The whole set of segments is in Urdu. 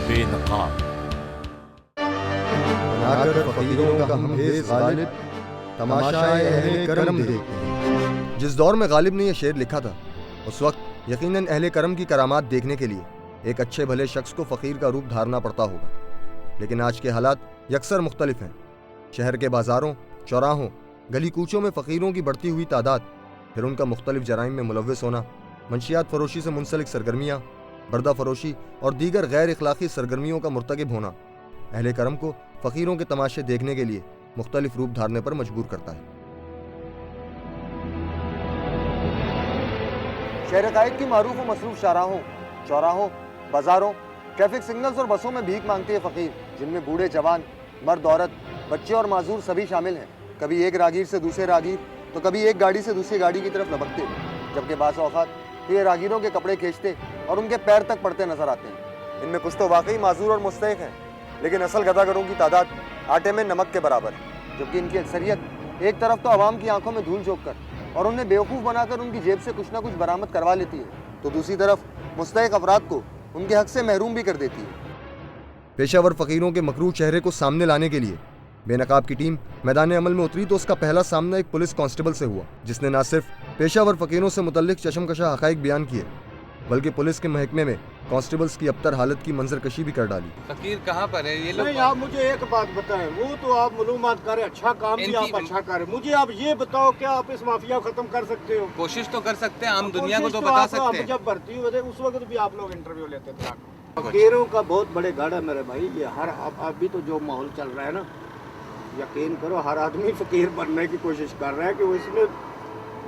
بے نقاب۔ بناکر فقیروں کا ہم حیض غالب تماشائے اہل کرم دیکھتے ہیں۔ جس دور میں غالب نے یہ شعر لکھا تھا اس وقت یقیناً اہل کرم کی کرامات دیکھنے کے لیے ایک اچھے بھلے شخص کو فقیر کا روپ دھارنا پڑتا ہوگا، لیکن آج کے حالات یکسر مختلف ہیں۔ شہر کے بازاروں، چوراہوں، گلی کوچوں میں فقیروں کی بڑھتی ہوئی تعداد، پھر ان کا مختلف جرائم میں ملوث ہونا، منشیات فروشی سے منسلک سرگرمیاں، بردہ فروشی اور دیگر غیر اخلاقی سرگرمیوں کا مرتکب ہونا اہل کرم کو فقیروں کے تماشے دیکھنے کے لیے مختلف روپ دھارنے پر مجبور کرتا ہے۔ شہر قائد کی معروف و مصروف شاہراہوں، چوراہوں، بازاروں، ٹریفک سگنلز اور بسوں میں بھیک مانگتے ہیں فقیر، جن میں بوڑھے جوان، مرد عورت، بچے اور معذور سبھی شامل ہیں۔ کبھی ایک راگیر سے دوسرے راگیر تو کبھی ایک گاڑی سے دوسری گاڑی کی طرف لپکتے، جبکہ بعض اوقات یہ راگیروں کے کپڑے کھینچتے اور ان کے پیر تک پڑتے نظر آتے ہیں۔ ان میں کچھ تو واقعی معذور اور مستحق ہیں، لیکن اصل گداگروں کی تعداد آٹے میں نمک کے برابر ہے، جبکہ ان کی اکثریت ایک طرف تو عوام کی آنکھوں میں دھول جھونک کر اور انہیں بیوقوف بنا کر ان کی جیب سے کچھ نہ کچھ برآمد کروا لیتی ہے، تو دوسری طرف مستحق افراد کو ان کے حق سے محروم بھی کر دیتی ہے۔ پیشہ ور فقیروں کے مکروہ چہرے کو سامنے لانے کے لیے بے نقاب کی ٹیم میدان عمل میں اتری تو اس کا پہلا سامنا ایک پولیس کانسٹیبل سے ہوا، جس نے نہ صرف پیشہ ور فقیروں سے متعلق چشم کشا حقائق بیان کیے بلکہ پولیس کے محکمے میں کانسٹیبلز کی ابتر حالت کی منظر کشی بھی کر ڈالی۔ فقیر کہاں پر ہے یہ لوگ؟ نہیں، آپ مجھے ایک بات بتائیں، وہ تو آپ معلومات کریں، اچھا کام بھی آپ اچھا کریں، مجھے آپ یہ بتاؤ کیا آپ اس مافیا کو ختم کر سکتے ہو؟ کوشش تو کر سکتے ہیں، عام دنیا کو تو بتا سکتے ہیں۔ جب بھرتی ہوئے تھے اس وقت بھی آپ لوگ انٹرویو لیتے تھے۔ فقیروں کا بہت بڑے گڑھ ہے میرے بھائی، یہ ہر ابھی تو جو ماحول چل رہا ہے نا، یقین کرو ہر آدمی فقیر بننے کی کوشش کر رہا ہے کہ وہ اس میں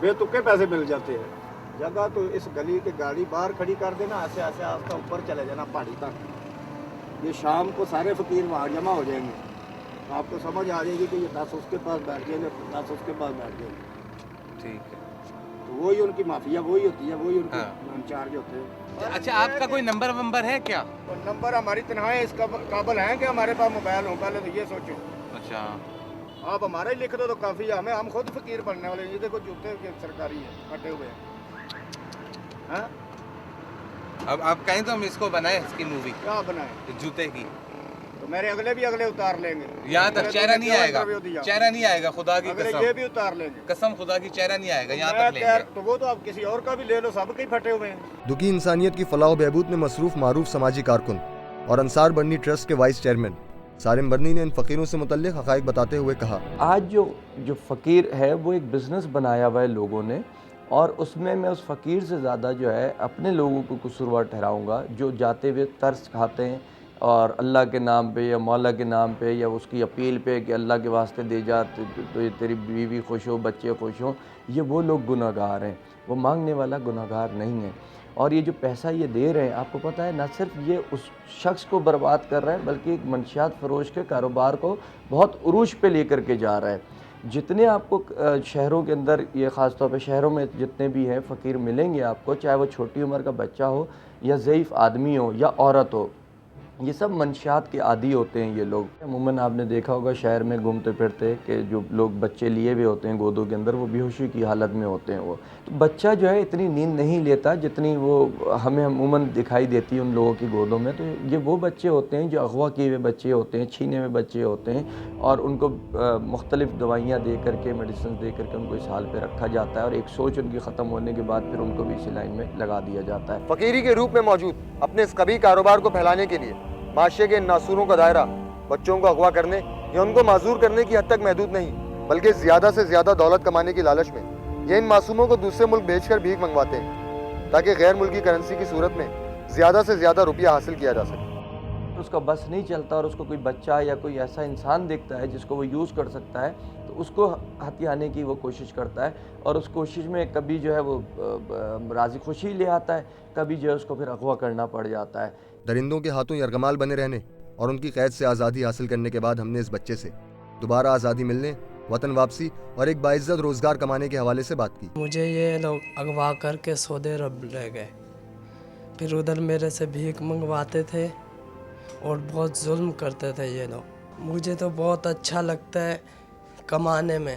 بے تکے پیسے مل جاتے ہیں۔ جگہ تو اس گلی کی گاڑی باہر کھڑی کر دینا، ایسے ایسے آستہ اوپر چلے جانا پہاڑی تک، یہ شام کو سارے فقیر وہاں جمع ہو جائیں گے، آپ کو سمجھ آ جائے گی کہ یہ 10 اس کے پاس بیٹھ جائیں گے، 10 اس کے پاس بیٹھ جائیں گے۔ ٹھیک ہے، تو وہی ان کی مافیا وہی ہوتی ہے، وہی ان کے انچارج ہوتے ہیں۔ اچھا آپ کا کوئی نمبر ہے کیا؟ نمبر ہماری تنہائی اس قابل ہیں کہ ہمارے پاس موبائل ہو، پہلے تو یہ سوچو۔ اچھا آپ ہمارا ہی لکھ دو تو کافی ہے، ہم خود فقیر بننے والے، یہ دیکھو جوتے سرکاری ہیں کٹے ہوئے ہیں۔ اب آپ کہیں تو ہم اس کو بنائیں، اس کی مووی کیا بنائیں؟ جوتے کی، تو میرے اگلے بھی اگلے اتار لیں گے، یہاں تک چہرہ نہیں آئے گا، چہرہ نہیں آئے گا، خدا کی اگلے یہ بھی اتار لیں گے، قسم خدا کی چہرہ نہیں آئے گا، یہاں تک لیں گے۔ تو وہ تو آپ کسی اور کا بھی لے لو، سب کے ہی پھٹے ہوئے ہیں۔ دکھی انسانیت کی فلاح و بہبود میں مصروف معروف سماجی کارکن اور انصار برنی ٹرسٹ کے وائس چیئرمین سالم برنی نے ان فقیروں سے متعلق حقائق بتاتے ہوئے کہا، آج جو فقیر ہے وہ ایک بزنس بنایا ہوا ہے لوگوں نے، اور اس میں اس فقیر سے زیادہ جو ہے اپنے لوگوں کو قصوروار ٹھہراؤں گا، جو جاتے ہوئے ترس کھاتے ہیں اور اللہ کے نام پہ یا مولا کے نام پہ یا اس کی اپیل پہ کہ اللہ کے واسطے دے جا تو یہ تیری بیوی خوش ہو، بچے خوش ہوں، یہ وہ لوگ گناہ گار ہیں، وہ مانگنے والا گناہ گار نہیں ہے۔ اور یہ جو پیسہ یہ دے رہے ہیں، آپ کو پتہ ہے نہ صرف یہ اس شخص کو برباد کر رہا ہے بلکہ ایک منشیات فروش کے کاروبار کو بہت عروج پہ لے کر کے جا رہا ہے۔ جتنے آپ کو شہروں کے اندر، یہ خاص طور پہ شہروں میں جتنے بھی ہیں فقیر ملیں گے آپ کو، چاہے وہ چھوٹی عمر کا بچہ ہو یا ضعیف آدمی ہو یا عورت ہو، یہ سب منشیات کے عادی ہوتے ہیں یہ لوگ۔ عموماً آپ نے دیکھا ہوگا شہر میں گھومتے پھرتے کہ جو لوگ بچے لیے ہوئے ہوتے ہیں گودوں کے اندر، وہ بے ہوشی کی حالت میں ہوتے ہیں۔ وہ تو بچہ جو ہے اتنی نیند نہیں لیتا جتنی وہ ہمیں عموماً دکھائی دیتی ہے ان لوگوں کی گودوں میں۔ تو یہ وہ بچے ہوتے ہیں جو اغوا کیے ہوئے بچے ہوتے ہیں، چھینے ہوئے بچے ہوتے ہیں، اور ان کو مختلف دوائیاں دے کر کے، میڈیسنز دے کر کے ان کو اس حال پہ رکھا جاتا ہے، اور ایک سوچ ان کی ختم ہونے کے بعد پھر ان کو بھی اسی لائن میں لگا دیا جاتا ہے۔ فقیری کے روپ میں موجود اپنے اس قبیح کاروبار کو پھیلانے کے لیے معاشرے کے ان ناسوروں کا دائرہ بچوں کو اغوا کرنے یا ان کو معذور کرنے کی حد تک محدود نہیں، بلکہ زیادہ سے زیادہ دولت کمانے کی لالچ میں یہ ان معصوموں کو دوسرے ملک بھیج کر بھیک منگواتے ہیں تاکہ غیر ملکی کرنسی کی صورت میں زیادہ سے زیادہ روپیہ حاصل کیا جا سکے۔ اس کا بس نہیں چلتا اور اس کو کوئی بچہ یا کوئی ایسا انسان دیکھتا ہے جس کو وہ یوز کر سکتا ہے تو اس کو ہتھیانے کی وہ کوشش کرتا ہے، اور اس کوشش میں کبھی جو ہے وہ راضی خوشی لے آتا ہے، کبھی جو ہے اس کو پھر اغوا کرنا پڑ جاتا ہے۔ درندوں کے ہاتھوں یرغمال بنے رہنے اور ان کی قید سے آزادی حاصل کرنے کے بعد ہم نے اس بچے سے دوبارہ آزادی ملنے، وطن واپسی اور ایک باعزت روزگار کمانے کے حوالے سے بات کی۔ مجھے یہ لوگ اغوا کر کے سعودی عرب لے گئے، پھر ادھر میرے سے بھیک منگواتے تھے اور بہت ظلم کرتے تھے یہ لوگ۔ مجھے تو بہت اچھا لگتا ہے کمانے میں،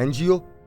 NGO